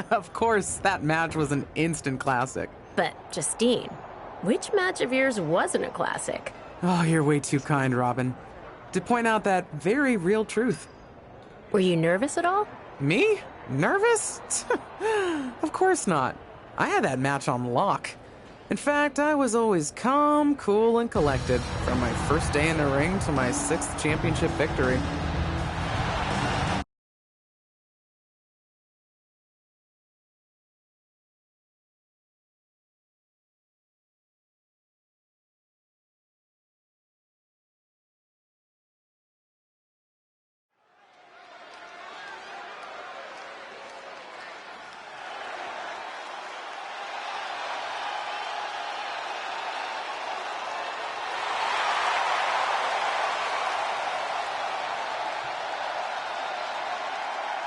Of course, that match was an instant classic. But, Justine, which match of yours wasn't a classic? Oh, you're way too kind, Robin. To point out that very real truth. Were you nervous at all? Me? Nervous? Of course not. I had that match on lock. In fact, I was always calm, cool, and collected from my first day in the ring to my 6th championship victory.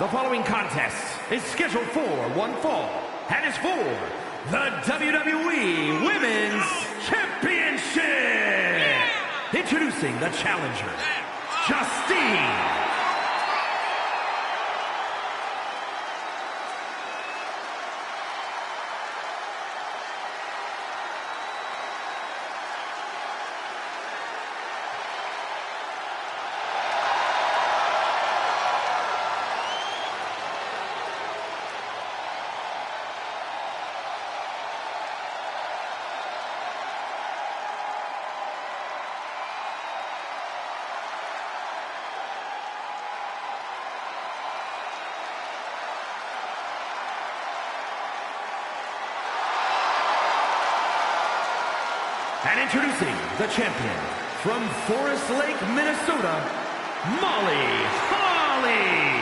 The following contest is scheduled for one fall and is for the WWE Women's Championship. Introducing the challenger, Justine. And introducing the champion from Forest Lake, Minnesota, Molly Holly.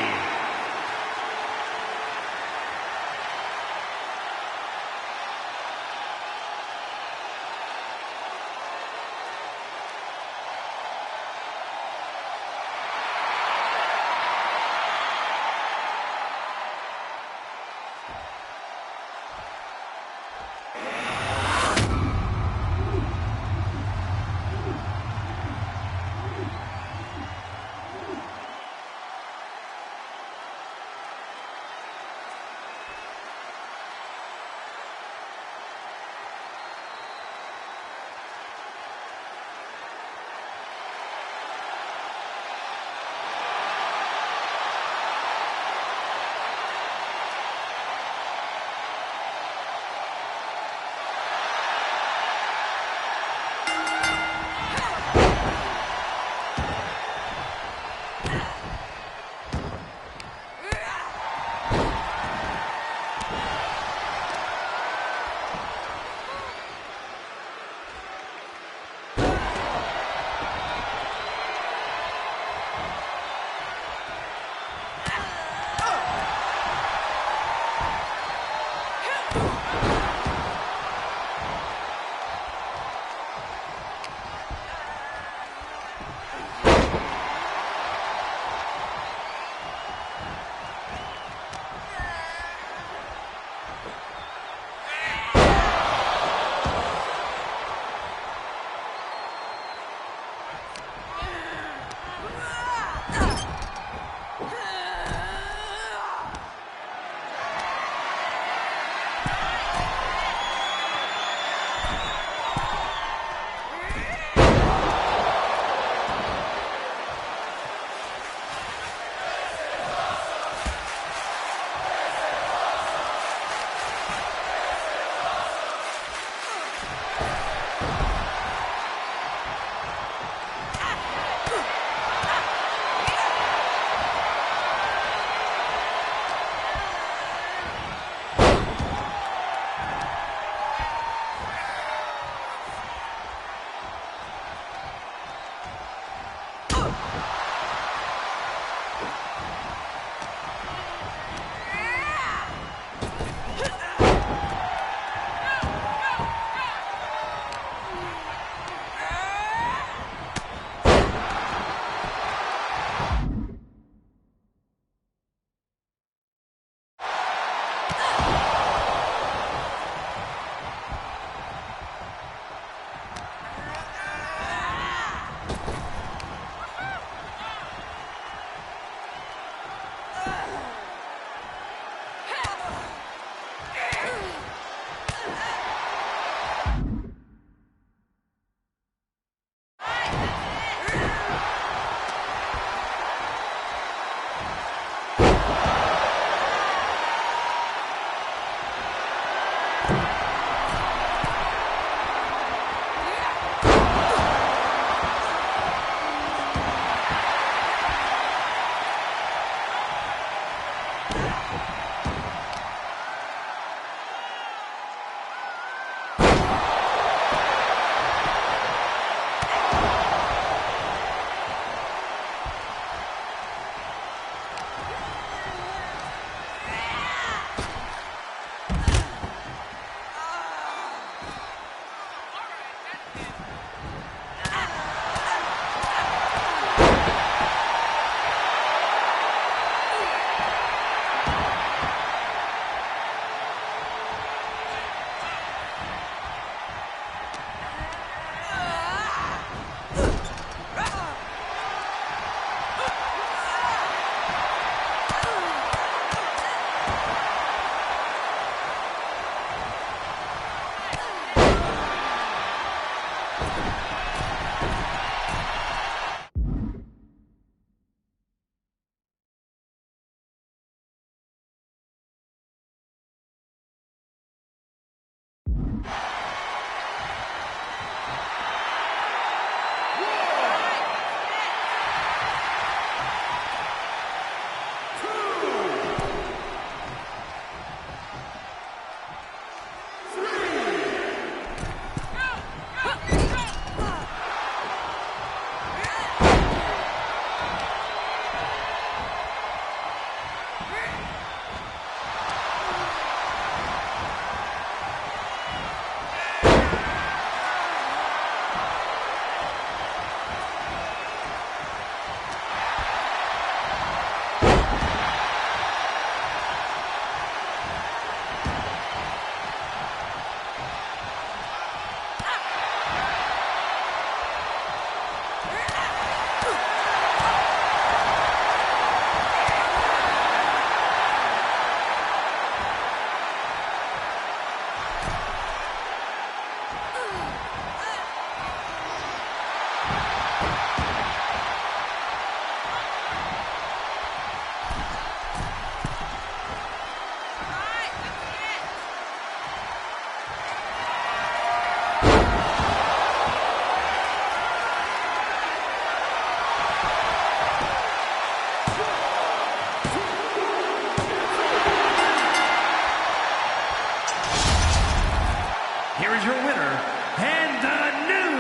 is your winner, and the new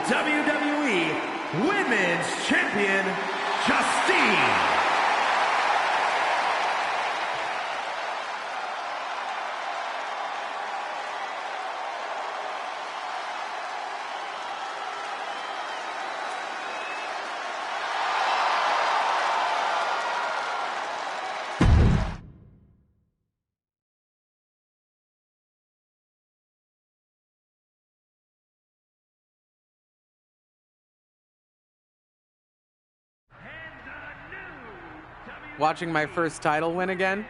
WWE Women's Champion, Justine. Watching my first title win again?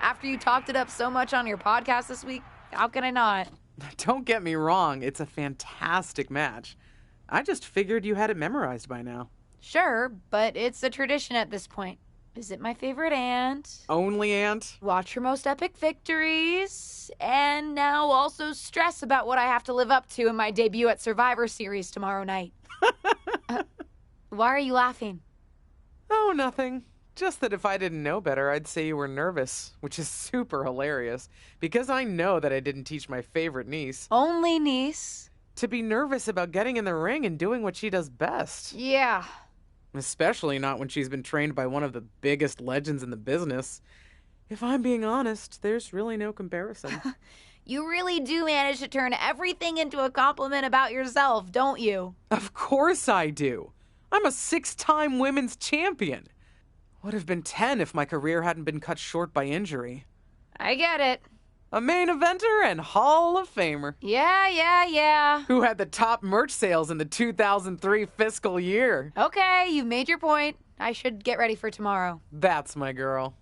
After you talked it up so much on your podcast this week, how can I not? Don't get me wrong, it's a fantastic match. I just figured you had it memorized by now. Sure, but it's a tradition at this point. Visit my favorite aunt. Only aunt? Watch her most epic victories. And now also stress about what I have to live up to in my debut at Survivor Series tomorrow night. Why are you laughing? Oh, nothing. Just that if I didn't know better, I'd say you were nervous, which is super hilarious, because I know that I didn't teach my favorite niece Only niece. to be nervous about getting in the ring and doing what she does best. Yeah. Especially not when she's been trained by one of the biggest legends in the business. If I'm being honest, there's really no comparison. You really do manage to turn everything into a compliment about yourself, don't you? Of course I do. I'm a 6-time women's champion. Would have been 10 if my career hadn't been cut short by injury. I get it. A main eventer and Hall of Famer. Yeah. Who had the top merch sales in the 2003 fiscal year. Okay, you've made your point. I should get ready for tomorrow. That's my girl.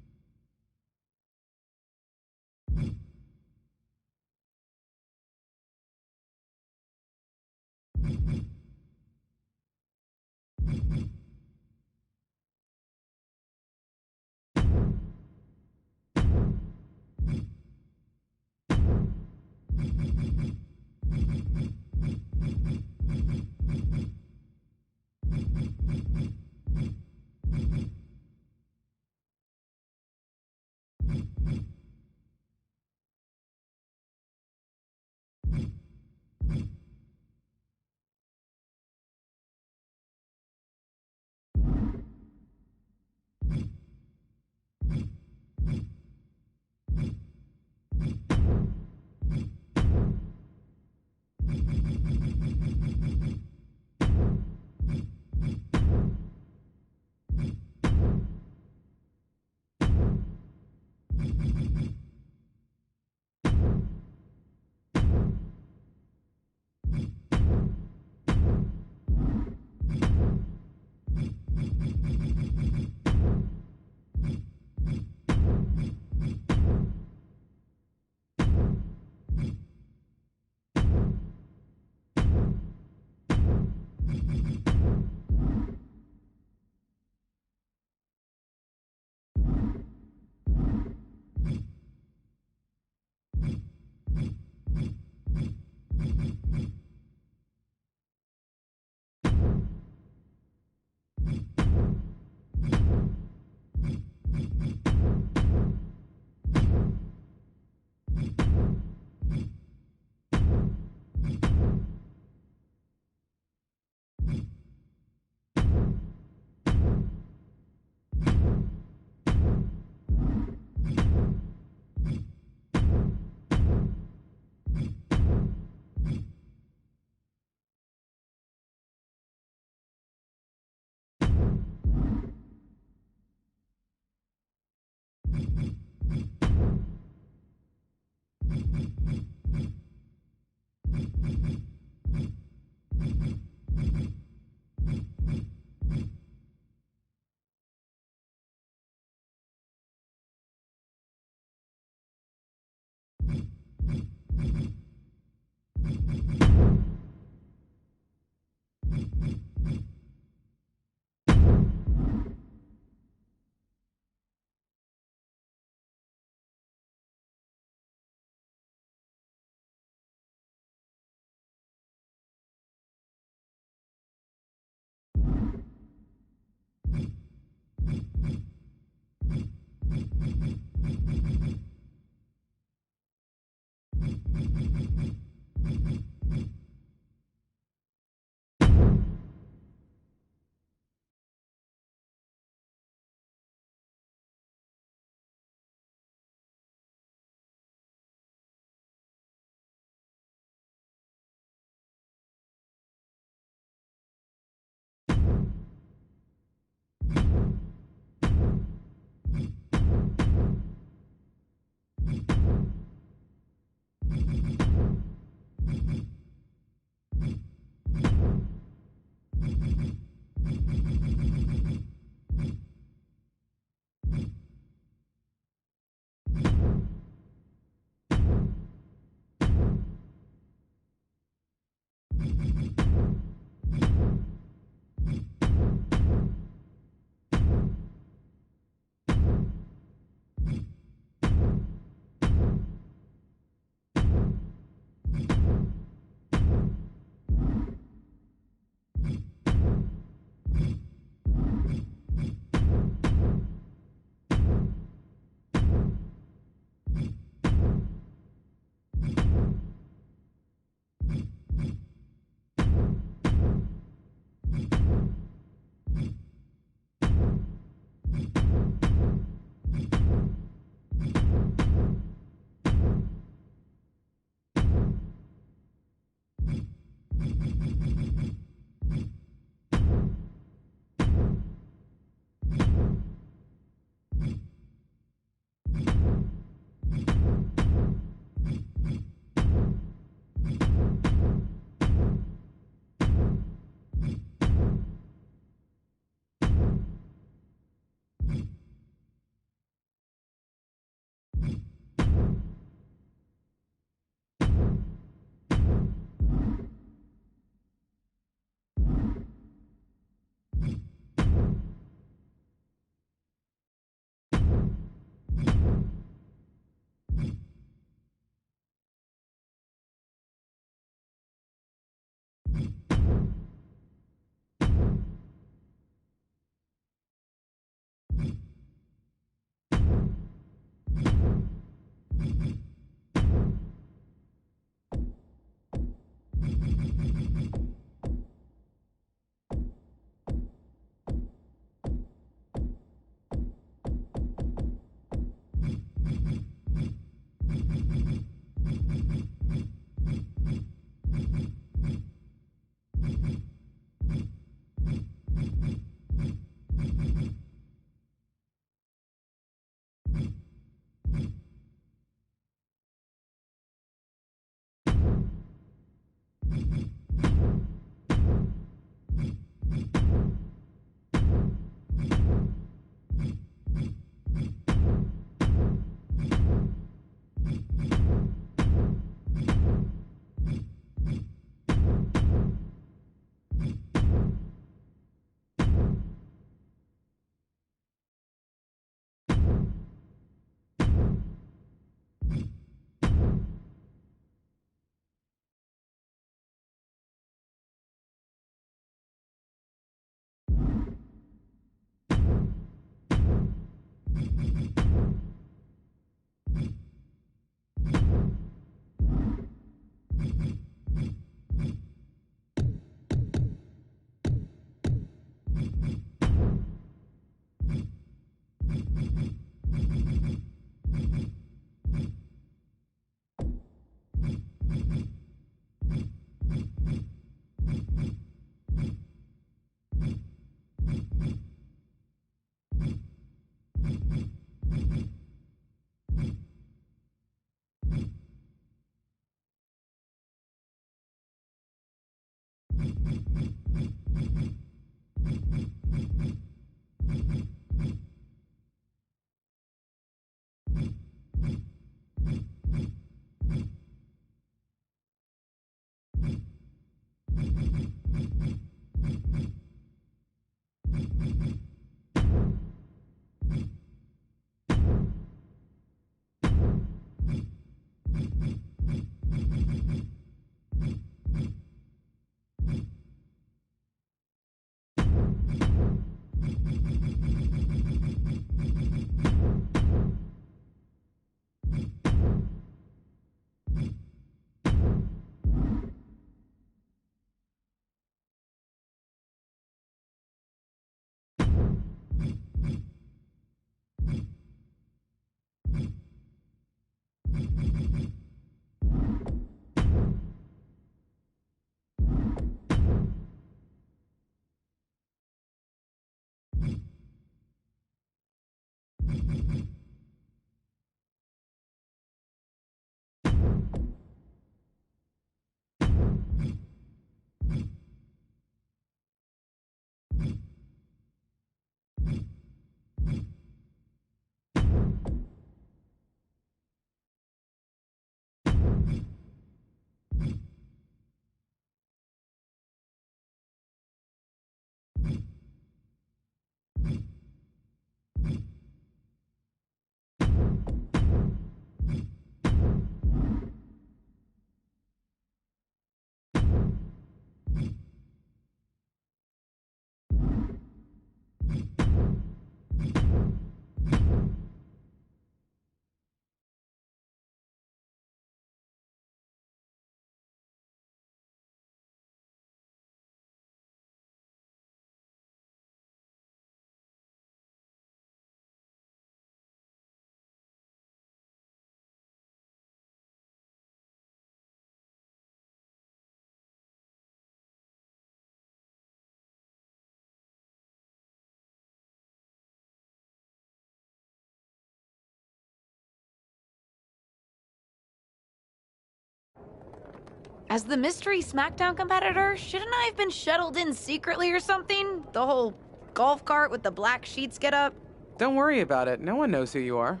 As the mystery SmackDown competitor, shouldn't I have been shuttled in secretly or something? The whole golf cart with the black sheets get up? Don't worry about it. No one knows who you are.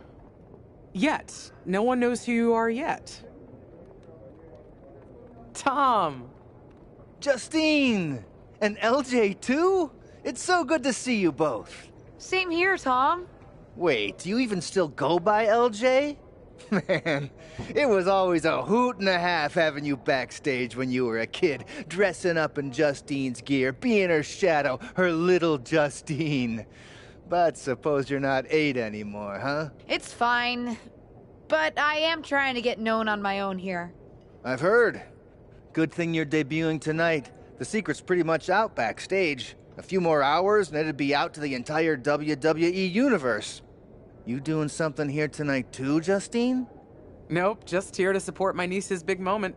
Yet. No one knows who you are yet. Tom! Justine! And LJ too? It's so good to see you both. Same here, Tom. Wait, do you even still go by LJ? Man, it was always a hoot and a half having you backstage when you were a kid, dressing up in Justine's gear, being her shadow, her little Justine. But suppose you're not 8 anymore, huh? It's fine. But I am trying to get known on my own here. I've heard. Good thing you're debuting tonight. The secret's pretty much out backstage. A few more hours and it'd be out to the entire WWE universe. You doing something here tonight too, Justine? Nope, just here to support my niece's big moment.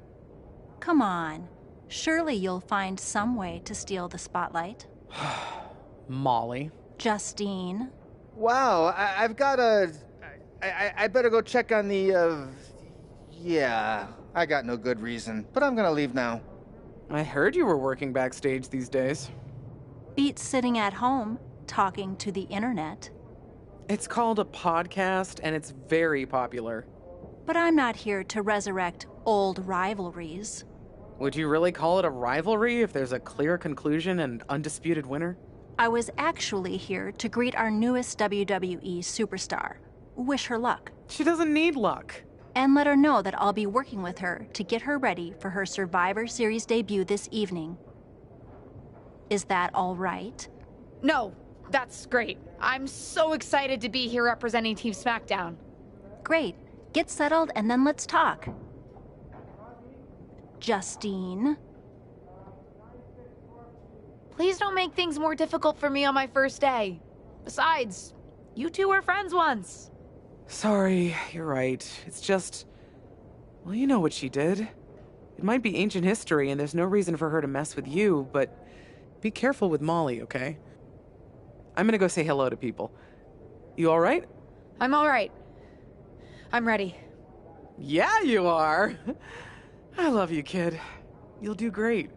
Come on. Surely you'll find some way to steal the spotlight. Molly. Justine. Wow, I've got a... I better go check on the, Yeah, I got no good reason, but I'm gonna leave now. I heard you were working backstage these days. Beats sitting at home, talking to the internet. It's called a podcast, and it's very popular. But I'm not here to resurrect old rivalries. Would you really call it a rivalry if there's a clear conclusion and undisputed winner? I was actually here to greet our newest WWE superstar. Wish her luck. She doesn't need luck. And let her know that I'll be working with her to get her ready for her Survivor Series debut this evening. Is that all right? No, that's great. I'm so excited to be here representing Team SmackDown. Great. Get settled and then let's talk. Justine. Please don't make things more difficult for me on my first day. Besides, you two were friends once. Sorry, you're right. It's just... Well, you know what she did. It might be ancient history and there's no reason for her to mess with you, but be careful with Molly, okay? I'm gonna go say hello to people. You alright? I'm alright. I'm ready. Yeah, you are. I love you, kid. You'll do great.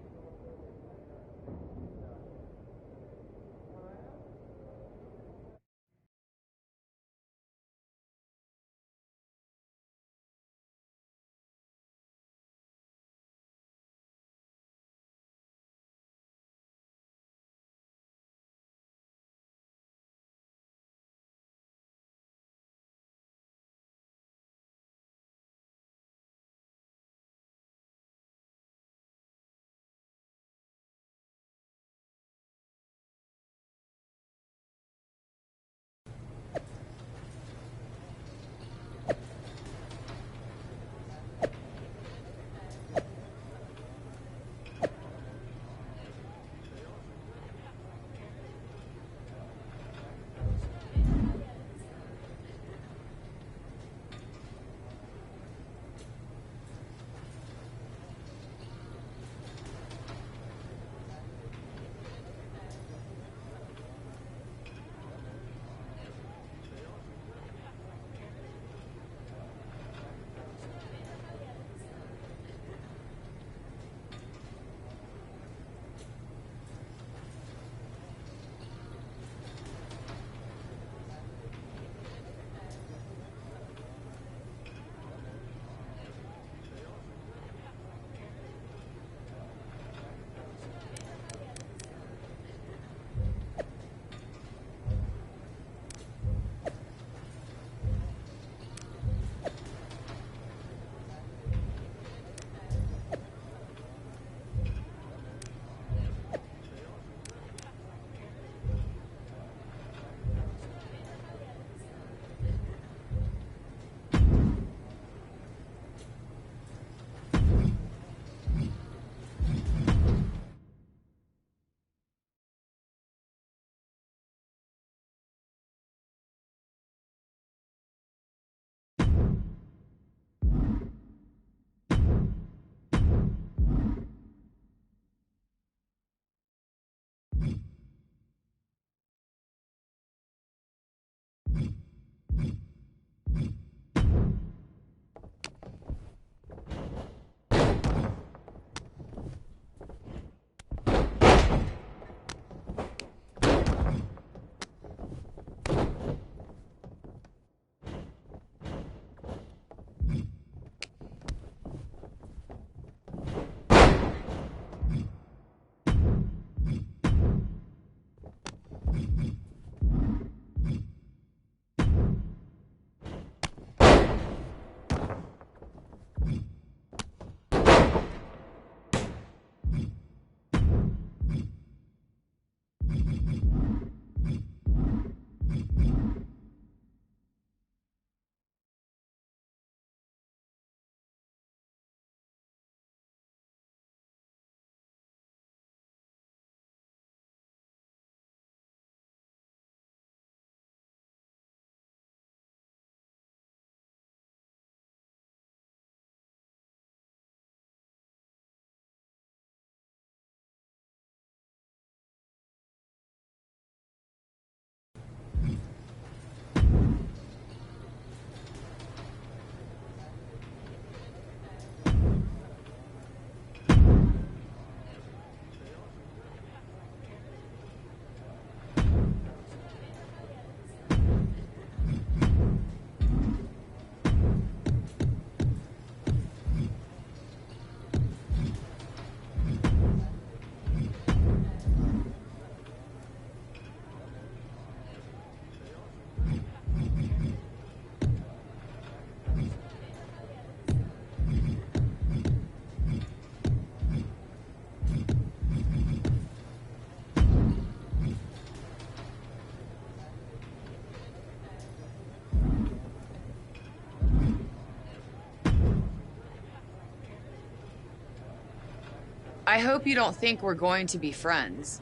I hope you don't think we're going to be friends.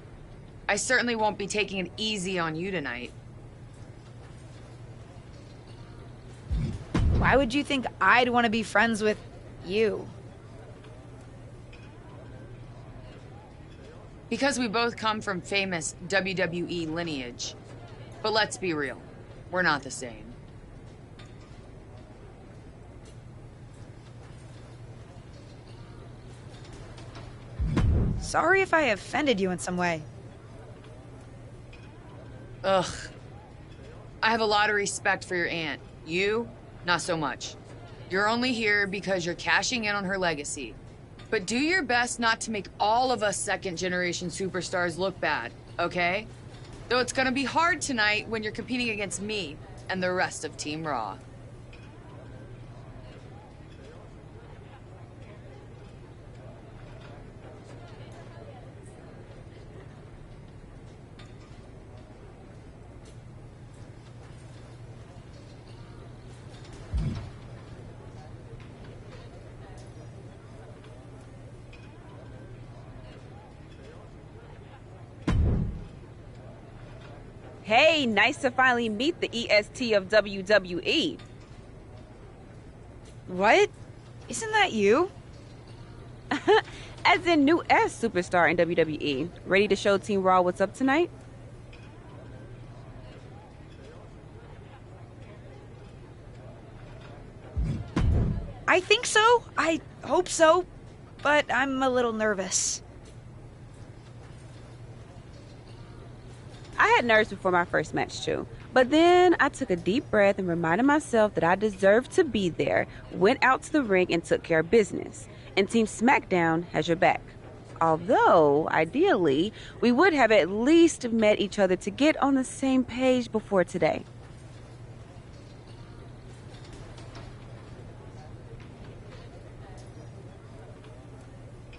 I certainly won't be taking it easy on you tonight. Why would you think I'd want to be friends with you? Because we both come from famous WWE lineage. But let's be real, we're not the same. Sorry if I offended you in some way. Ugh. I have a lot of respect for your aunt. You, not so much. You're only here because you're cashing in on her legacy. But do your best not to make all of us second-generation superstars look bad, okay? Though it's gonna be hard tonight when you're competing against me and the rest of Team Raw. Hey, nice to finally meet the EST of WWE. What? Isn't that you? As in new S superstar in WWE. Ready to show Team Raw what's up tonight? I think so. I hope so. But I'm a little nervous. I had nerves before my first match too. But then I took a deep breath and reminded myself that I deserved to be there, went out to the ring and took care of business. And Team SmackDown has your back. Although, ideally, we would have at least met each other to get on the same page before today.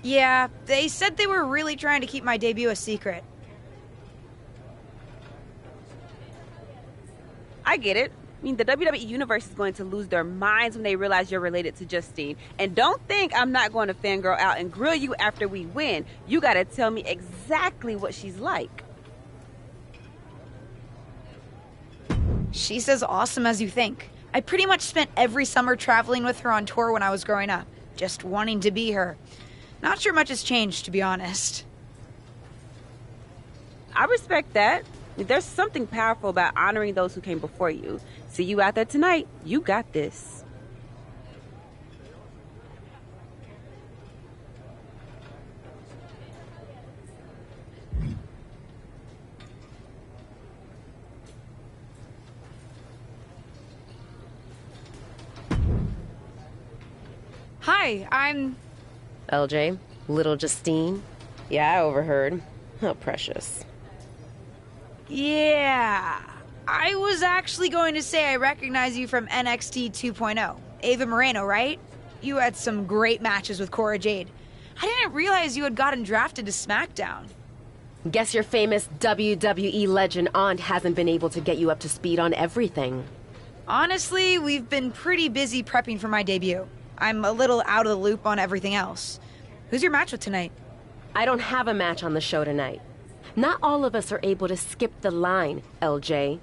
Yeah, they said they were really trying to keep my debut a secret. I get it. I mean, the WWE Universe is going to lose their minds when they realize you're related to Justine. And don't think I'm not going to fangirl out and grill you after we win. You gotta tell me exactly what she's like. She's as awesome as you think. I pretty much spent every summer traveling with her on tour when I was growing up, just wanting to be her. Not sure much has changed, to be honest. I respect that. There's something powerful about honoring those who came before you. See you out there tonight. You got this. Hi, I'm... LJ, little Justine. Yeah, I overheard. How precious. Yeah. I was actually going to say I recognize you from NXT 2.0. Ava Moreno, right? You had some great matches with Cora Jade. I didn't realize you had gotten drafted to SmackDown. Guess your famous WWE legend aunt hasn't been able to get you up to speed on everything. Honestly, we've been pretty busy prepping for my debut. I'm a little out of the loop on everything else. Who's your match with tonight? I don't have a match on the show tonight. Not all of us are able to skip the line, LJ.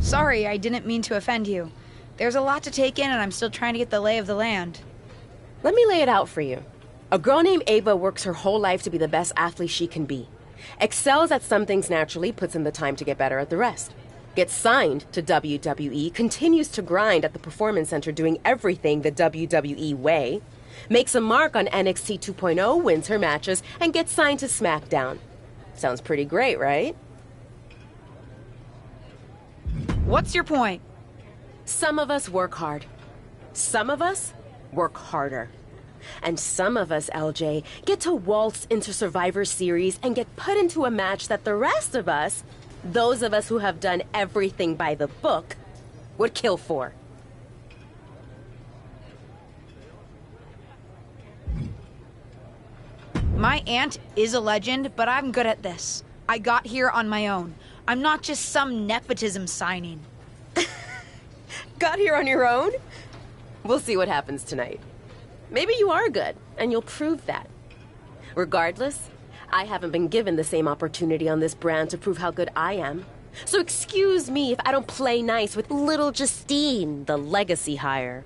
Sorry, I didn't mean to offend you. There's a lot to take in and I'm still trying to get the lay of the land. Let me lay it out for you. A girl named Ava works her whole life to be the best athlete she can be. Excels at some things naturally, puts in the time to get better at the rest. Gets signed to WWE, continues to grind at the Performance Center doing everything the WWE way. Makes a mark on NXT 2.0, wins her matches, and gets signed to SmackDown. Sounds pretty great, right? What's your point? Some of us work hard. Some of us work harder. And some of us, LJ, get to waltz into Survivor Series and get put into a match that the rest of us, those of us who have done everything by the book, would kill for. My aunt is a legend, but I'm good at this. I got here on my own. I'm not just some nepotism signing. Got here on your own? We'll see what happens tonight. Maybe you are good, and you'll prove that Regardless, I haven't been given the same opportunity on this brand to prove how good I am. So excuse me if I don't play nice with little Justine, the legacy hire.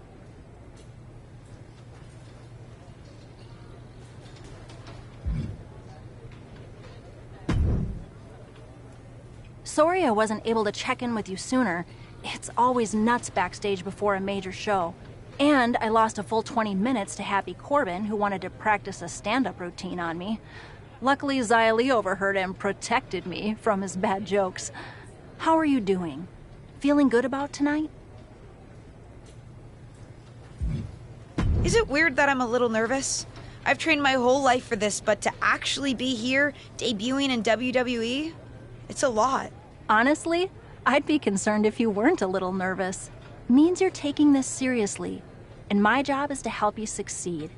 Sorry I wasn't able to check in with you sooner. It's always nuts backstage before a major show. And I lost a full 20 minutes to Happy Corbin, who wanted to practice a stand-up routine on me. Luckily, Xia Li overheard and protected me from his bad jokes. How are you doing? Feeling good about tonight? Is it weird that I'm a little nervous? I've trained my whole life for this, but to actually be here, debuting in WWE, it's a lot. Honestly, I'd be concerned if you weren't a little nervous. Means you're taking this seriously, and my job is to help you succeed.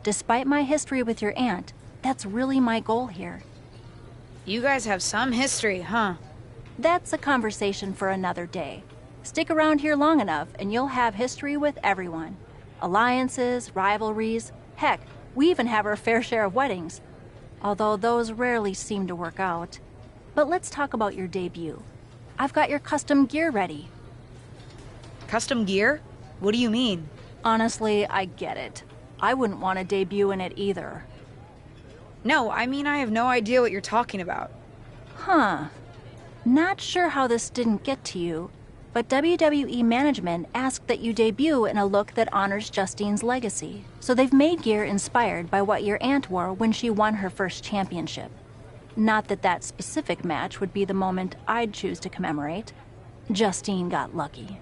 Despite my history with your aunt, that's really my goal here. You guys have some history, huh? That's a conversation for another day. Stick around here long enough and you'll have history with everyone. Alliances, rivalries, heck, we even have our fair share of weddings. Although those rarely seem to work out. But let's talk about your debut. I've got your custom gear ready. Custom gear? What do you mean? Honestly, I get it. I wouldn't want to debut in it either. No, I mean I have no idea what you're talking about. Huh. Not sure how this didn't get to you, but WWE management asked that you debut in a look that honors Justine's legacy. So they've made gear inspired by what your aunt wore when she won her first championship. Not that that specific match would be the moment I'd choose to commemorate. Justine got lucky.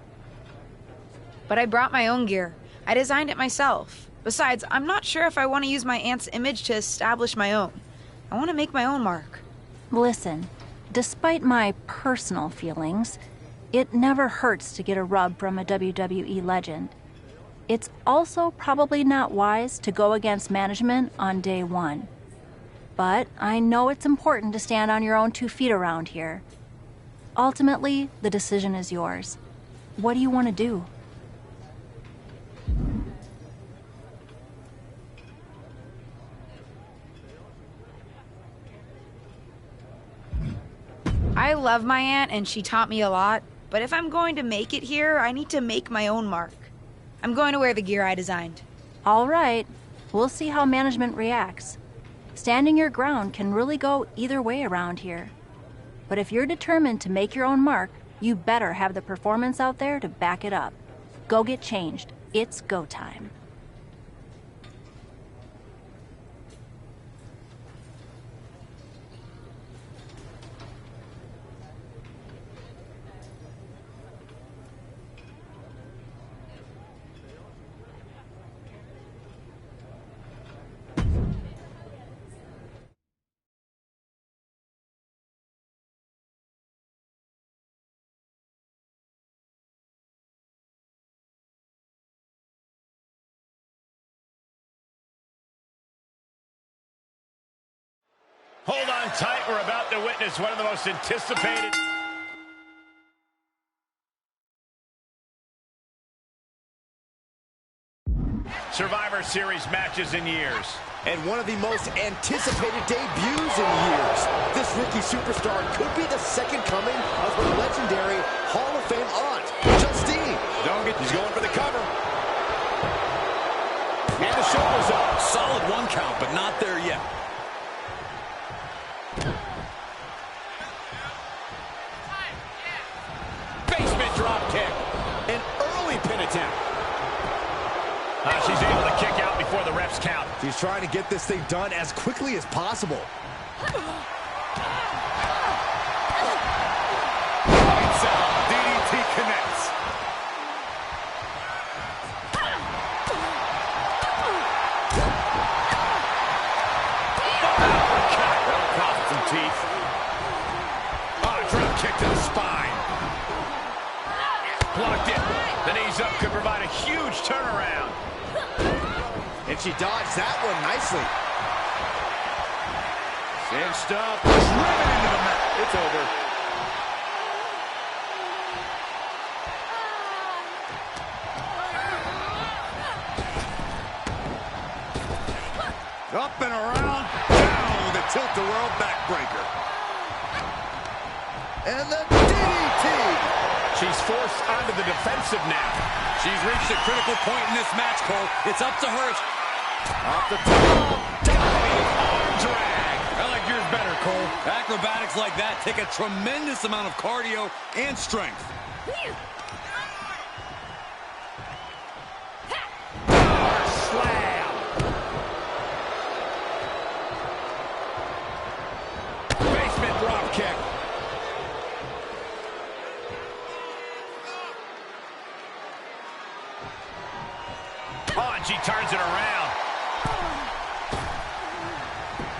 But I brought my own gear. I designed it myself. Besides, I'm not sure if I want to use my aunt's image to establish my own. I want to make my own mark. Listen, despite my personal feelings, it never hurts to get a rub from a WWE legend. It's also probably not wise to go against management on day one. But I know it's important to stand on your own 2 feet around here. Ultimately, the decision is yours. What do you want to do? I love my aunt and she taught me a lot, but if I'm going to make it here, I need to make my own mark. I'm going to wear the gear I designed. All right. We'll see how management reacts. Standing your ground can really go either way around here. But if you're determined to make your own mark, you better have the performance out there to back it up. Go get changed. It's go time. Hold on tight. We're about to witness one of the most anticipated... Survivor Series matches in years. And one of the most anticipated debuts in years. This rookie superstar could be the second coming of her legendary Hall of Fame aunt, Justine. He's going for the cover. And the shoulders up. Solid 1 count, but not there yet. Basement drop kick. An early pin attempt. She's able to kick out before the refs count. She's trying to get this thing done as quickly as possible. Lights out. DDT connects. That'll cost some teeth. Drop kick to the spine. Blocked it. The knees up could provide a huge turnaround. And she dodged that one nicely. Cinched up. Driven into the mat. It's over. Up and around. And the DDT! She's forced onto the defensive now. She's reached a critical point in this match, Cole. It's up to her. Off the top. Diving arm drag. I like yours better, Cole. Acrobatics like that take a tremendous amount of cardio and strength. Power slam. Basement drop kick. Oh, and she turns it around.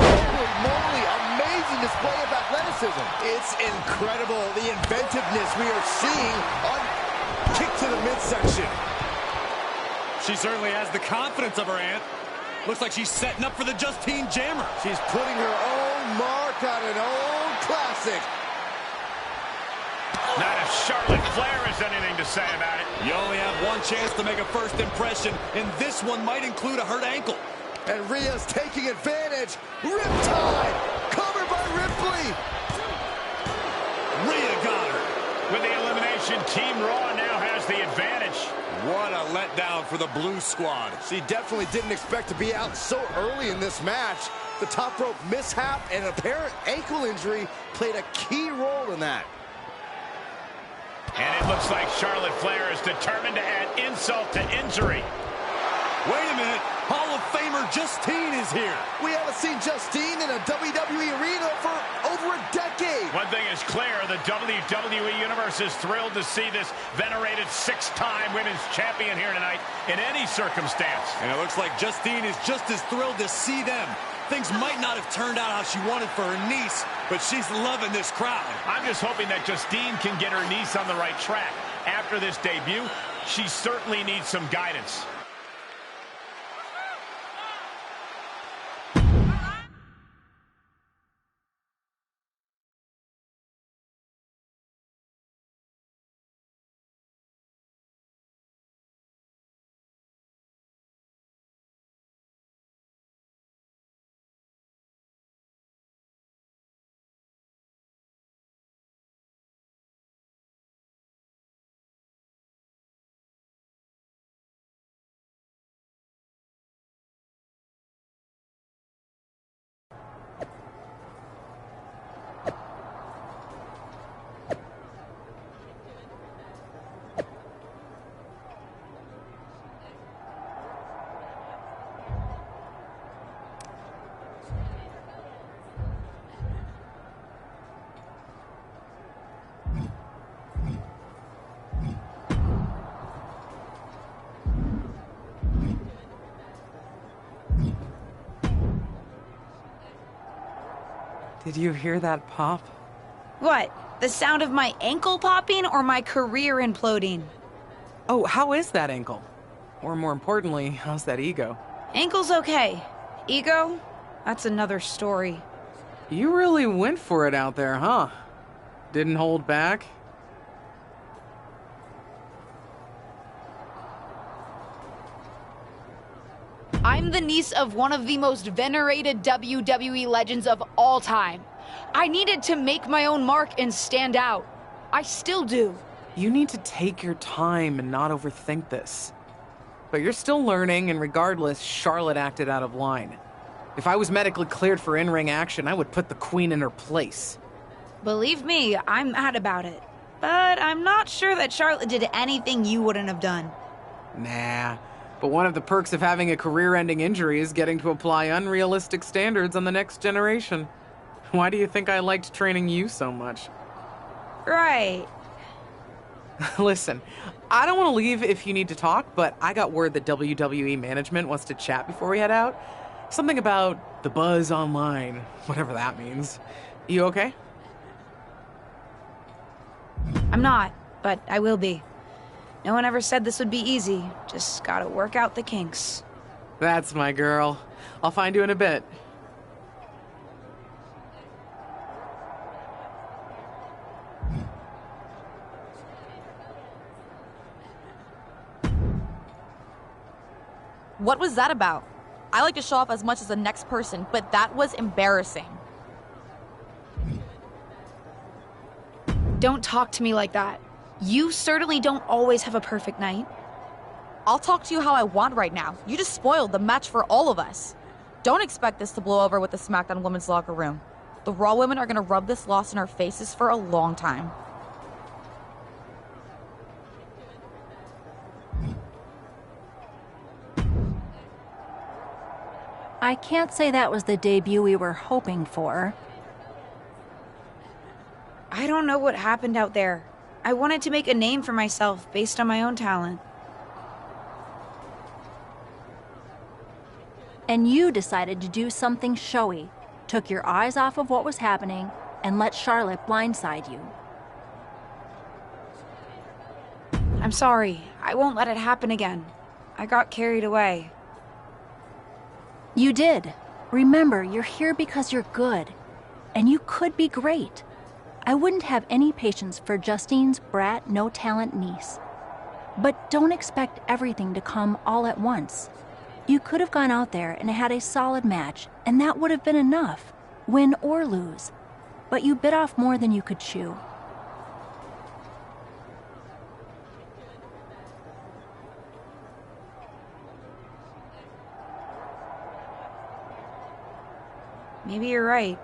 Holy moly, amazing display of athleticism. It's incredible, the inventiveness we are seeing on kick to the midsection. She certainly has the confidence of her aunt. Looks like she's setting up for the Justine Jammer. She's putting her own mark on an old classic. Not if Charlotte Flair has anything to say about it. You only have one chance to make a first impression, and this one might include a hurt ankle. And Rhea's taking advantage. Riptide, covered by Ripley. Rhea got her. With the elimination, Team Raw now has the advantage. What a letdown for the Blue Squad. She definitely didn't expect to be out so early in this match. The top rope mishap and apparent ankle injury played a key role in that. And it looks like Charlotte Flair is determined to add insult to injury. Wait a minute. Hall of Famer Justine is here. We haven't seen Justine in a WWE arena for over a decade. One thing is clear, the WWE Universe is thrilled to see this venerated six-time women's champion here tonight in any circumstance. And it looks like Justine is just as thrilled to see them. Things might not have turned out how she wanted for her niece, but she's loving this crowd. I'm just hoping that Justine can get her niece on the right track. After this debut, she certainly needs some guidance. Did you hear that pop? What? The sound of my ankle popping or my career imploding? Oh, how is that ankle? Or more importantly, how's that ego? Ankle's okay. Ego? That's another story. You really went for it out there, huh? Didn't hold back? I'm the niece of one of the most venerated WWE legends of all time. I needed to make my own mark and stand out. I still do. You need to take your time and not overthink this. But you're still learning, and regardless, Charlotte acted out of line. If I was medically cleared for in-ring action, I would put the Queen in her place. Believe me, I'm mad about it. But I'm not sure that Charlotte did anything you wouldn't have done. Nah. But one of the perks of having a career-ending injury is getting to apply unrealistic standards on the next generation. Why do you think I liked training you so much? Right. Listen, I don't want to leave if you need to talk, but I got word that WWE management wants to chat before we head out. Something about the buzz online, whatever that means. You okay? I'm not, but I will be. No one ever said this would be easy. Just gotta work out the kinks. That's my girl. I'll find you in a bit. What was that about? I like to show off as much as the next person, but that was embarrassing. Don't talk to me like that. You certainly don't always have a perfect night. I'll talk to you how I want right now. You just spoiled the match for all of us. Don't expect this to blow over with the SmackDown women's locker room. The Raw women are gonna rub this loss in our faces for a long time. I can't say that was the debut we were hoping for. I don't know what happened out there. I wanted to make a name for myself based on my own talent. And you decided to do something showy, took your eyes off of what was happening, and let Charlotte blindside you. I'm sorry. I won't let it happen again. I got carried away. You did. Remember, you're here because you're good. And you could be great. I wouldn't have any patience for Justine's brat, no-talent niece. But don't expect everything to come all at once. You could have gone out there and had a solid match, and that would have been enough, win or lose. But you bit off more than you could chew. Maybe you're right.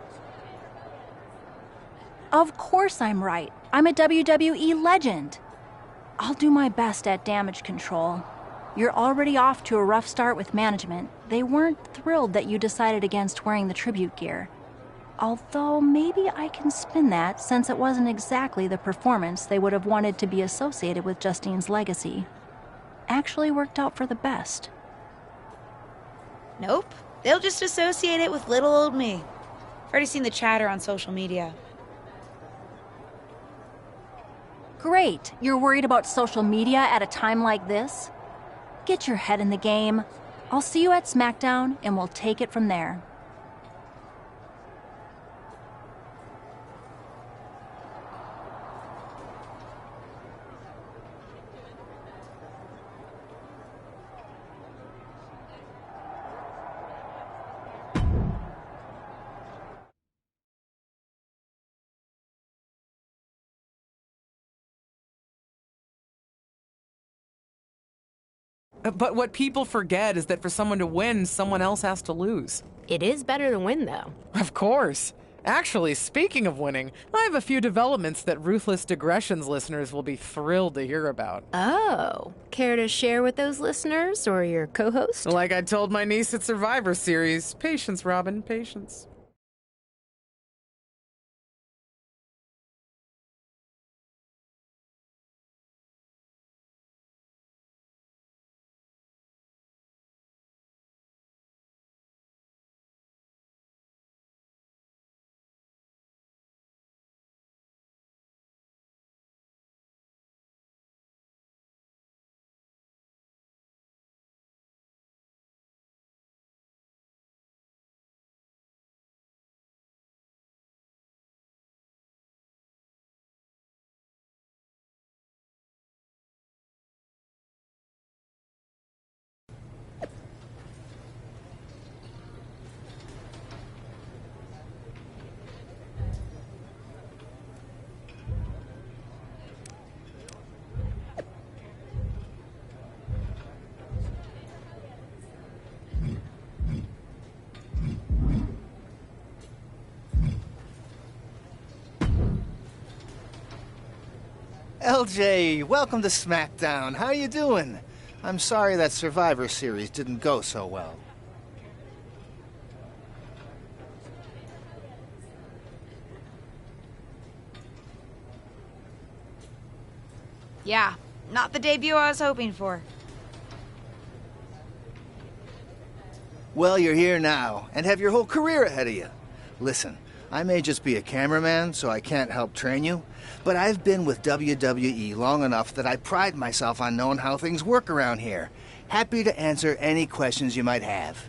Of course I'm right. I'm a WWE legend. I'll do my best at damage control. You're already off to a rough start with management. They weren't thrilled that you decided against wearing the tribute gear. Although maybe I can spin that, since it wasn't exactly the performance they would have wanted to be associated with Justine's legacy. Actually worked out for the best. Nope. They'll just associate it with little old me. I've already seen the chatter on social media. Great. You're worried about social media at a time like this? Get your head in the game. I'll see you at SmackDown, and we'll take it from there. But what people forget is that for someone to win, someone else has to lose. It is better to win, though. Of course. Actually, speaking of winning, I have a few developments that Ruthless Digressions listeners will be thrilled to hear about. Oh, care to share with those listeners or your co-host? Like I told my niece at Survivor Series, patience, Robin, patience. LJ, welcome to SmackDown. How you doing? I'm sorry that Survivor Series didn't go so well. Yeah, not the debut I was hoping for. Well, you're here now, and have your whole career ahead of you. Listen, I may just be a cameraman, so I can't help train you, but I've been with WWE long enough that I pride myself on knowing how things work around here. Happy to answer any questions you might have.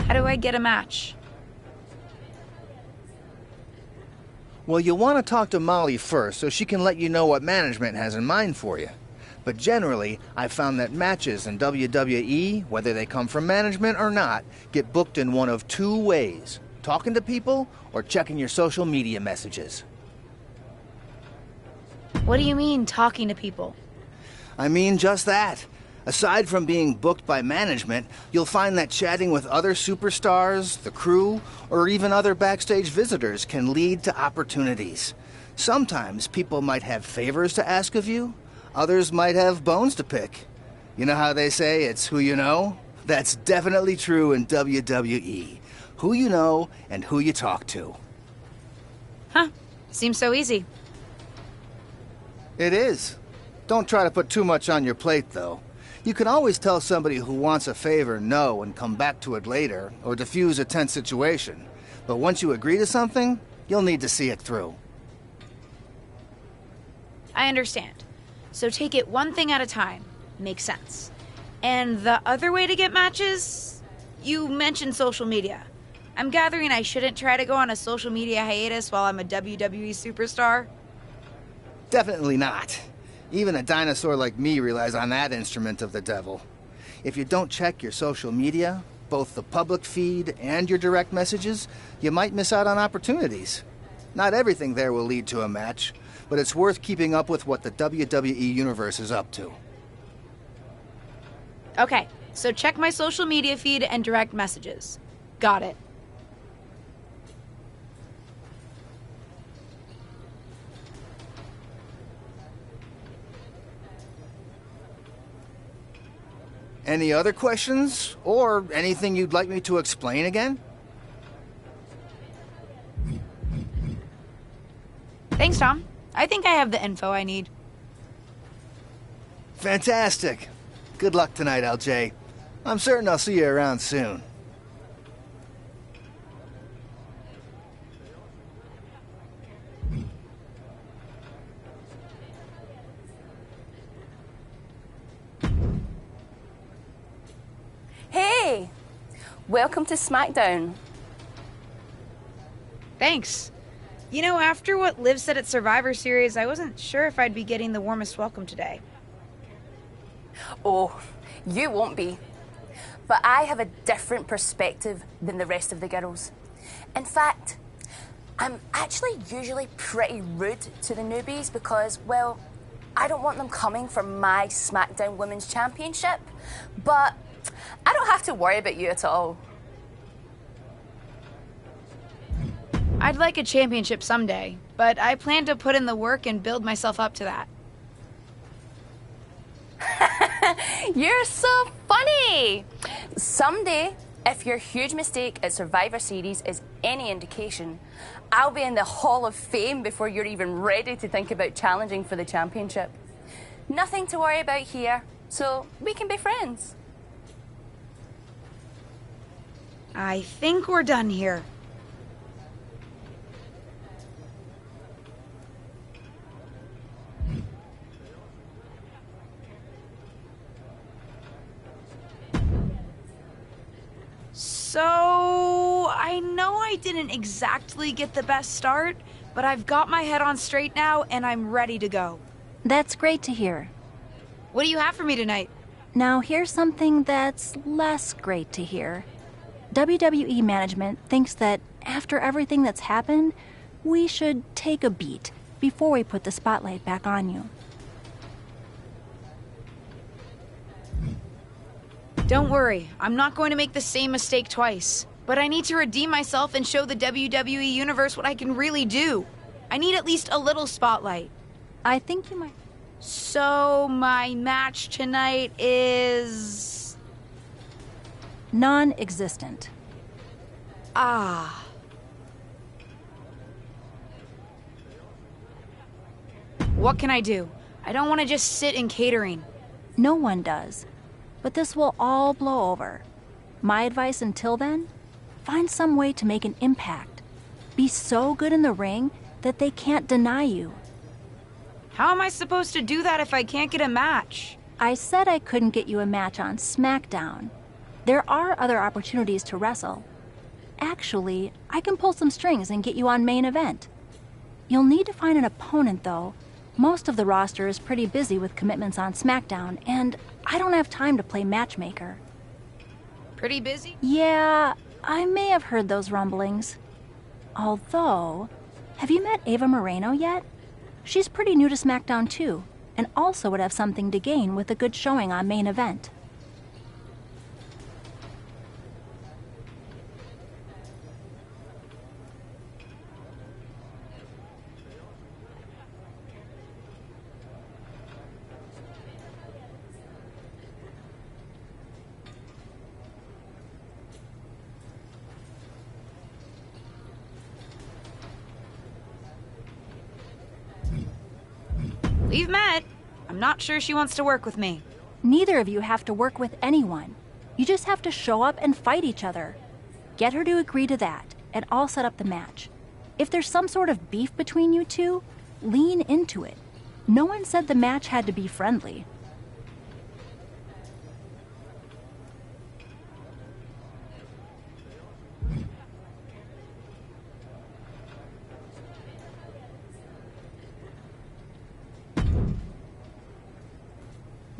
How do I get a match? Well, you'll want to talk to Molly first so she can let you know what management has in mind for you. But generally, I've found that matches in WWE, whether they come from management or not, get booked in one of two ways: talking to people or checking your social media messages. What do you mean, talking to people? I mean just that. Aside from being booked by management, you'll find that chatting with other superstars, the crew, or even other backstage visitors can lead to opportunities. Sometimes people might have favors to ask of you. Others might have bones to pick. You know how they say it's who you know? That's definitely true in WWE. Who you know and who you talk to. Huh. Seems so easy. It is. Don't try to put too much on your plate, though. You can always tell somebody who wants a favor no and come back to it later, or diffuse a tense situation. But once you agree to something, you'll need to see it through. I understand. So take it one thing at a time. Makes sense. And the other way to get matches? You mentioned social media. I'm gathering I shouldn't try to go on a social media hiatus while I'm a WWE superstar? Definitely not. Even a dinosaur like me relies on that instrument of the devil. If you don't check your social media, both the public feed and your direct messages, you might miss out on opportunities. Not everything there will lead to a match, but it's worth keeping up with what the WWE Universe is up to. Okay, so check my social media feed and direct messages. Got it. Any other questions? Or anything you'd like me to explain again? Thanks, Tom. I think I have the info I need. Fantastic. Good luck tonight, LJ. I'm certain I'll see you around soon. Hey! Welcome to SmackDown. Thanks. You know, after what Liv said at Survivor Series, I wasn't sure if I'd be getting the warmest welcome today. Oh, you won't be. But I have a different perspective than the rest of the girls. In fact, I'm actually usually pretty rude to the newbies because, well, I don't want them coming for my SmackDown Women's Championship. But I don't have to worry about you at all. I'd like a championship someday, but I plan to put in the work and build myself up to that. You're so funny! Someday, if your huge mistake at Survivor Series is any indication, I'll be in the Hall of Fame before you're even ready to think about challenging for the championship. Nothing to worry about here, so we can be friends. I think we're done here. So, I know I didn't exactly get the best start, but I've got my head on straight now and I'm ready to go. That's great to hear. What do you have for me tonight? Now, here's something that's less great to hear. WWE management thinks that after everything that's happened, we should take a beat before we put the spotlight back on you. Don't worry, I'm not going to make the same mistake twice. But I need to redeem myself and show the WWE Universe what I can really do. I need at least a little spotlight. I think you might... So, my match tonight is... non-existent. Ah. What can I do? I don't want to just sit in catering. No one does. But this will all blow over. My advice until then? Find some way to make an impact. Be so good in the ring that they can't deny you. How am I supposed to do that if I can't get a match? I said I couldn't get you a match on SmackDown. There are other opportunities to wrestle. Actually, I can pull some strings and get you on main event. You'll need to find an opponent, though, Most of the roster is pretty busy with commitments on SmackDown, and I don't have time to play matchmaker. Pretty busy? Yeah, I may have heard those rumblings. Although, have you met Ava Moreno yet? She's pretty new to SmackDown too, and also would have something to gain with a good showing on Main Event. We've met. I'm not sure she wants to work with me. Neither of you have to work with anyone. You just have to show up and fight each other. Get her to agree to that, and I'll set up the match. If there's some sort of beef between you two, lean into it. No one said the match had to be friendly.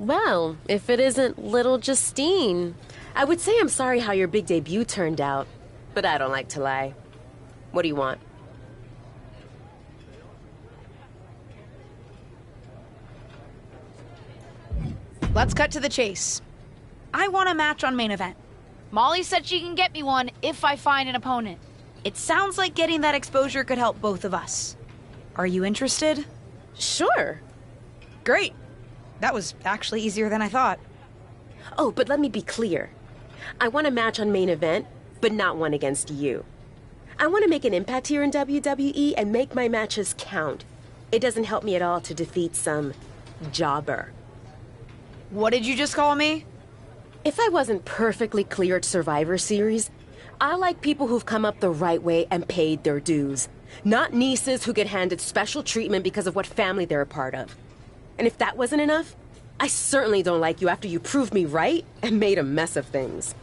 Well, if it isn't little Justine. I would say I'm sorry how your big debut turned out, but I don't like to lie. What do you want? Let's cut to the chase. I want a match on Main Event. Molly said she can get me one if I find an opponent. It sounds like getting that exposure could help both of us. Are you interested? Sure. Great. That was actually easier than I thought. Oh, but let me be clear. I want a match on Main Event, but not one against you. I want to make an impact here in WWE and make my matches count. It doesn't help me at all to defeat some jobber. What did you just call me? If I wasn't perfectly clear at Survivor Series, I like people who've come up the right way and paid their dues. Not nieces who get handed special treatment because of what family they're a part of. And if that wasn't enough, I certainly don't like you after you proved me right and made a mess of things.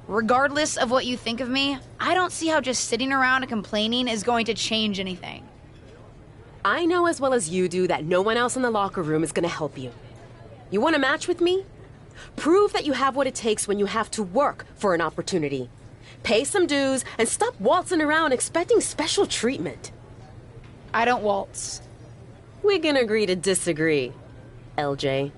Regardless of what you think of me, I don't see how just sitting around and complaining is going to change anything. I know as well as you do that no one else in the locker room is going to help you. You want a match with me? Prove that you have what it takes when you have to work for an opportunity. Pay some dues and stop waltzing around expecting special treatment. I don't waltz. We can agree to disagree, LJ.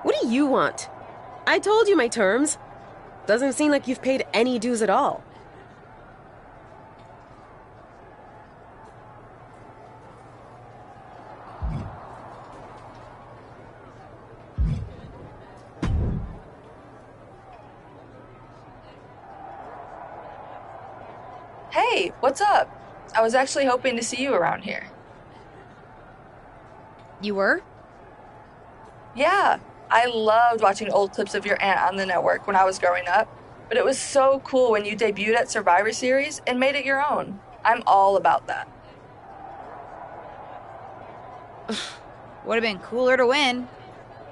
What do you want? I told you my terms. Doesn't seem like you've paid any dues at all. Hey, what's up? I was actually hoping to see you around here. You were? Yeah, I loved watching old clips of your aunt on the network when I was growing up, but it was so cool when you debuted at Survivor Series and made it your own. I'm all about that. Would have been cooler to win.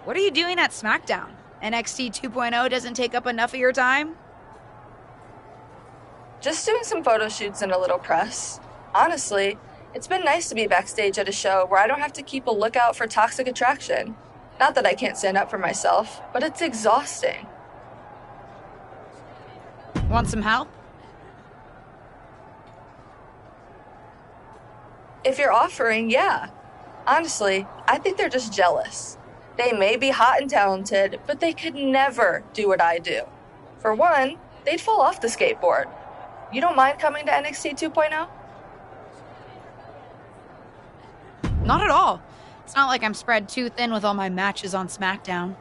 What are you doing at SmackDown? NXT 2.0 doesn't take up enough of your time? Just doing some photo shoots and a little press. Honestly, it's been nice to be backstage at a show where I don't have to keep a lookout for toxic attraction. Not that I can't stand up for myself, but it's exhausting. Want some help? If you're offering, yeah. Honestly, I think they're just jealous. They may be hot and talented, but they could never do what I do. For one, they'd fall off the skateboard. You don't mind coming to NXT 2.0? Not at all. It's not like I'm spread too thin with all my matches on SmackDown.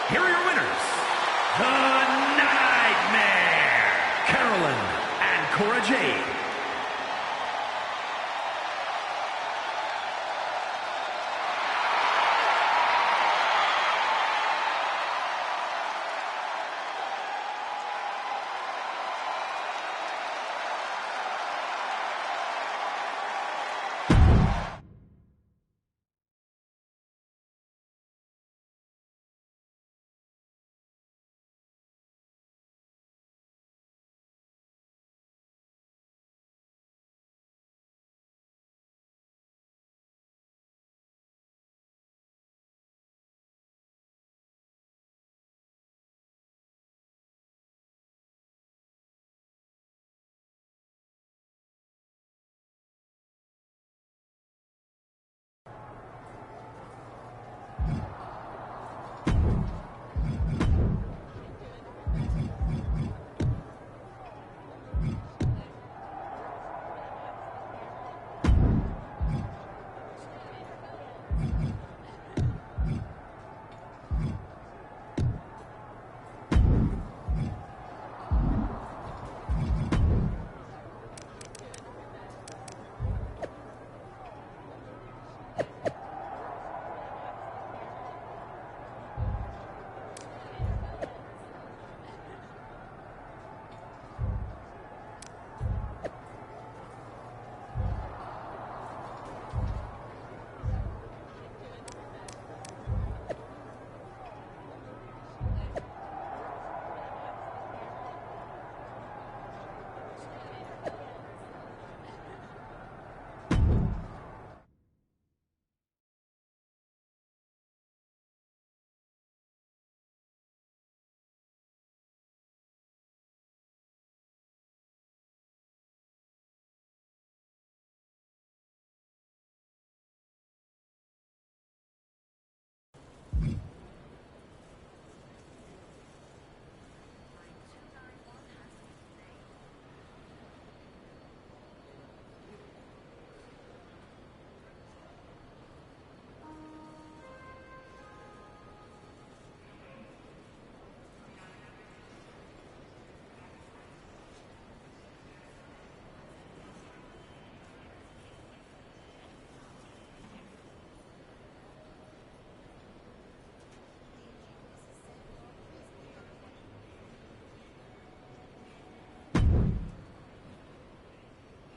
Here are your winners, the Nightmare, Carolyn and Cora Jade.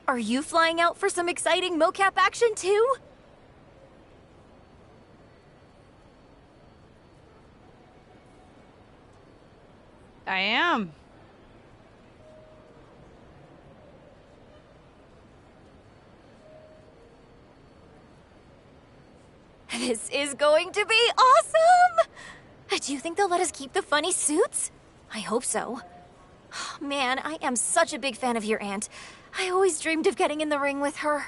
Are you flying out for some exciting mocap action too? I am. This is going to be awesome! Do you think they'll let us keep the funny suits? I hope so. Man, I am such a big fan of your aunt. I always dreamed of getting in the ring with her.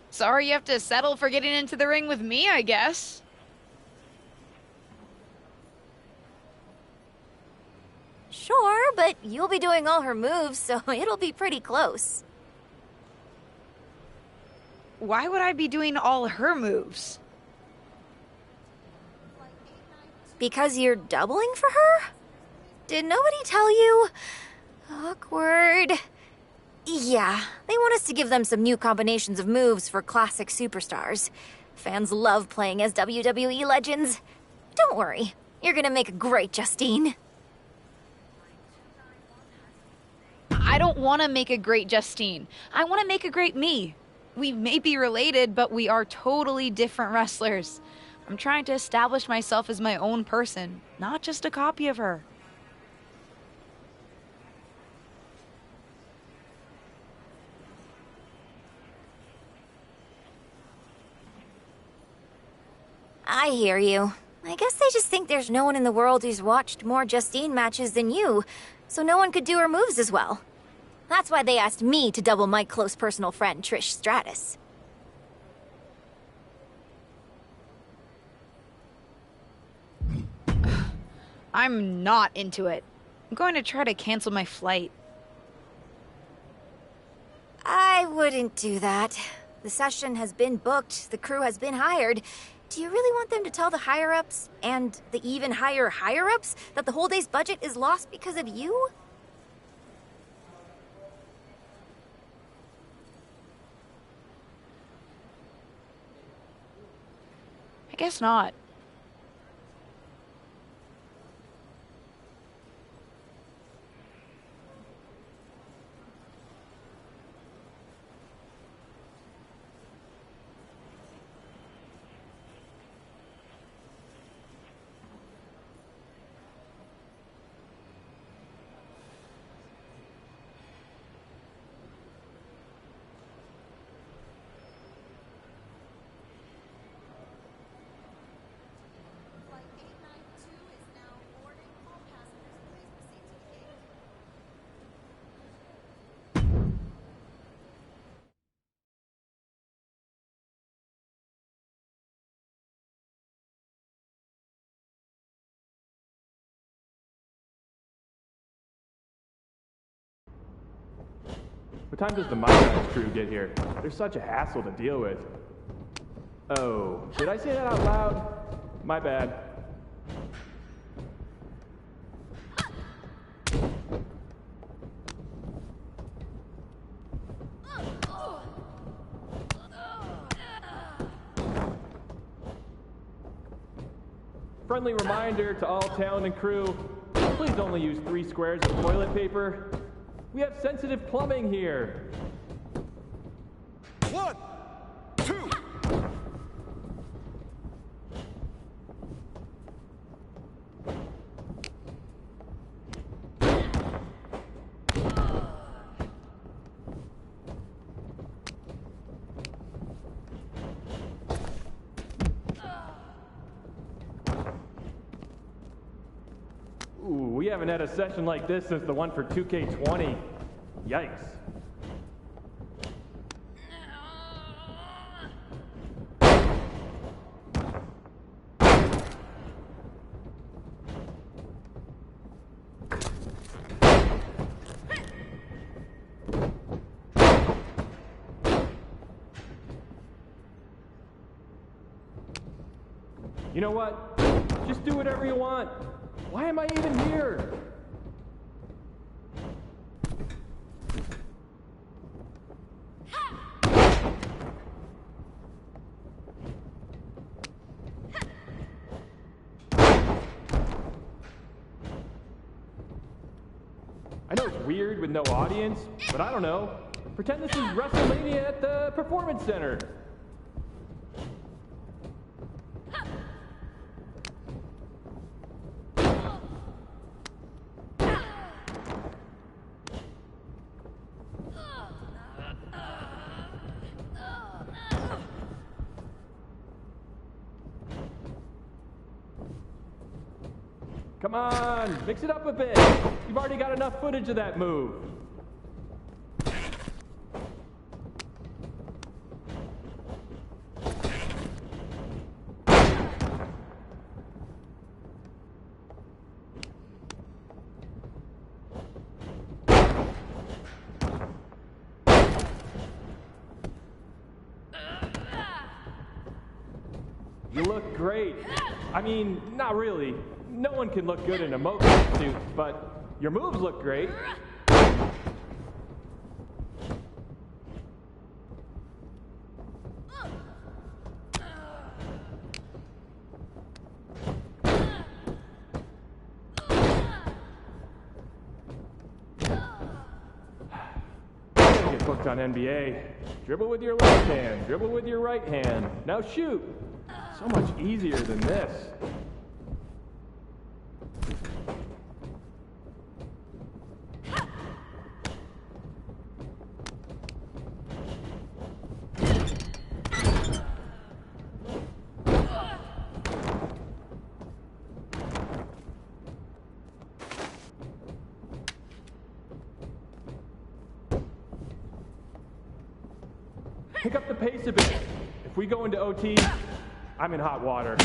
Sorry you have to settle for getting into the ring with me, I guess. Sure, but you'll be doing all her moves, so it'll be pretty close. Why would I be doing all her moves? Because you're doubling for her? Did nobody tell you? Awkward. Yeah, they want us to give them some new combinations of moves for classic superstars. Fans love playing as WWE legends. Don't worry, you're gonna make a great Justine. I don't want to make a great Justine. I want to make a great me. We may be related, but we are totally different wrestlers. I'm trying to establish myself as my own person, not just a copy of her. I hear you. I guess they just think there's no one in the world who's watched more Justine matches than you, so no one could do her moves as well. That's why they asked me to double my close personal friend, Trish Stratus. I'm not into it. I'm going to try to cancel my flight. I wouldn't do that. The session has been booked, the crew has been hired. Do you really want them to tell the higher-ups, and the even higher higher-ups, that the whole day's budget is lost because of you? I guess not. What time does the MyRise crew get here? They're such a hassle to deal with. Oh, did I say that out loud? My bad. Friendly reminder to all talent and crew, please only use 3 squares of toilet paper. We have sensitive plumbing here. 1, 2. Ooh, we haven't had a session like this since the one for 2K20. Yikes. You know what? Just do whatever you want. Why am I even here? I know it's weird with no audience, but I don't know. Pretend this is WrestleMania at the Performance Center. Come on, mix it up a bit. You've already got enough footage of that move. You look great. I mean, not really. No one can look good in a mocap suit, but your moves look great. Get booked on NBA. Dribble with your left hand, dribble with your right hand. Now shoot. So much easier than this. Pick up the pace a bit. If we go into OT, I'm in hot water.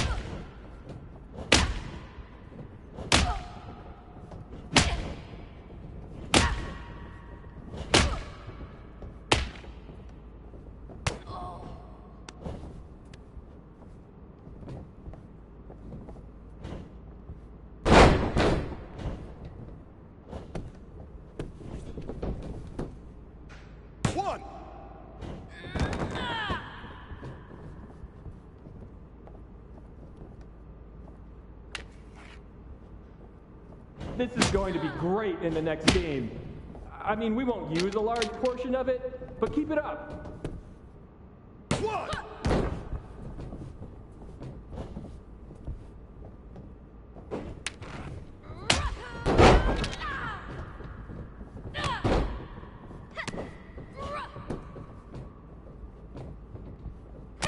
This is going to be great in the next game. I mean, we won't use a large portion of it, but keep it up. One.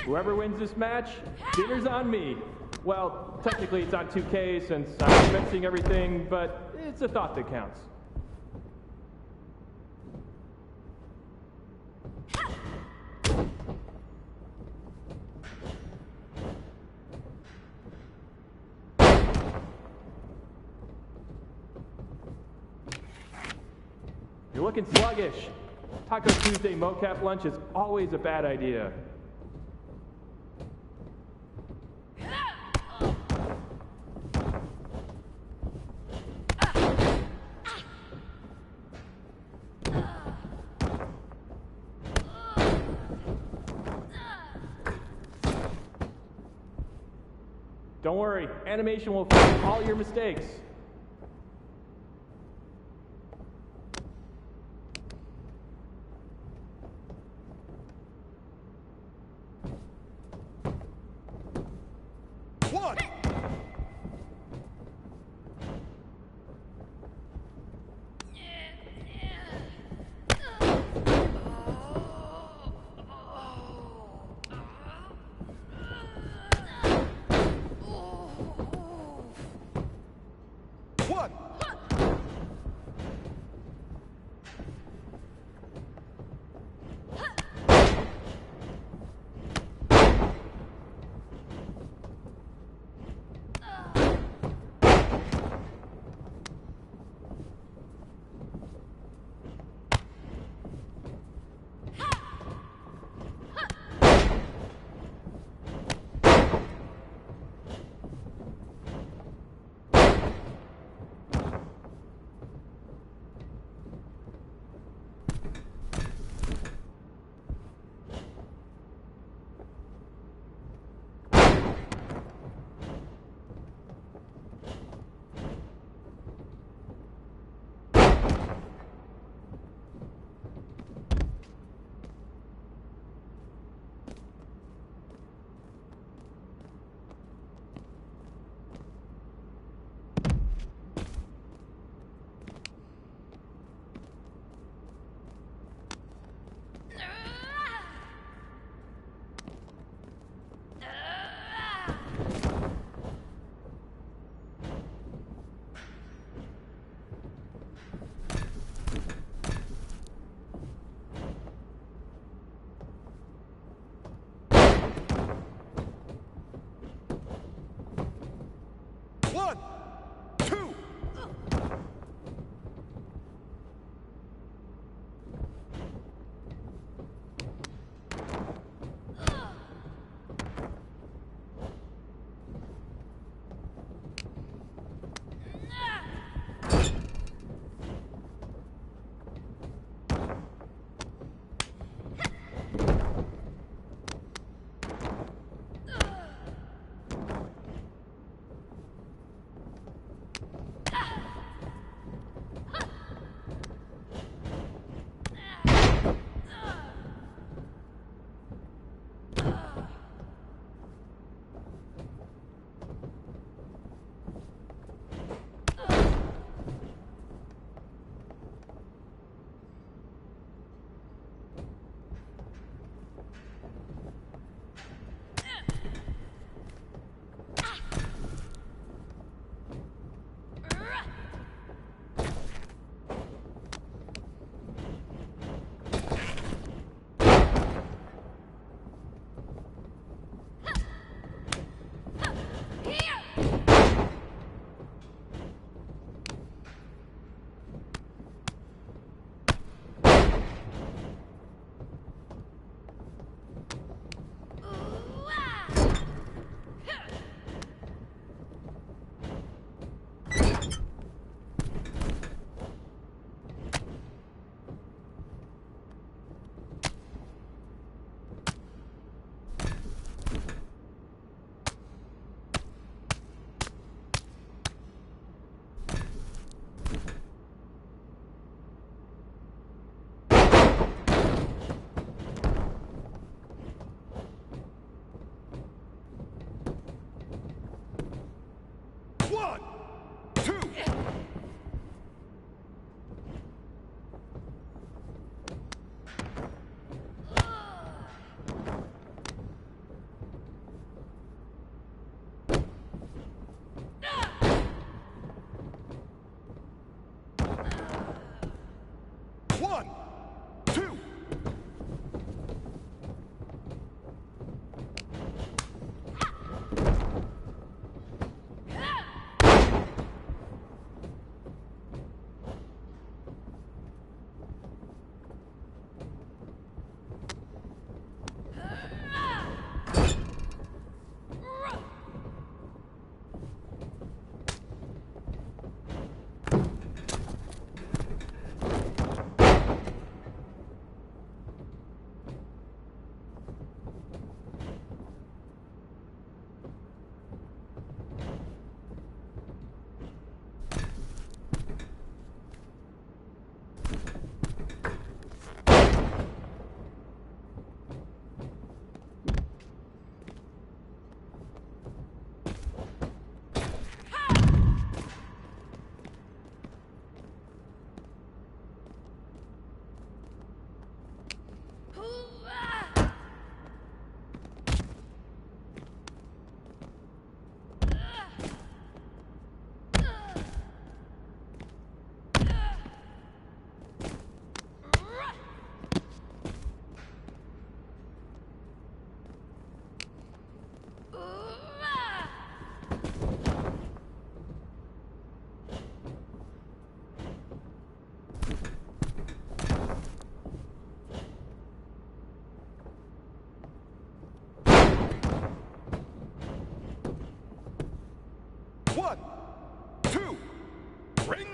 Whoever wins this match, dinner's on me. Well, technically it's on 2K since I'm expensing everything, but it's a thought that counts. You're looking sluggish. Taco Tuesday mocap lunch is always a bad idea. Don't worry, animation will fix all your mistakes. One.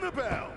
the bell.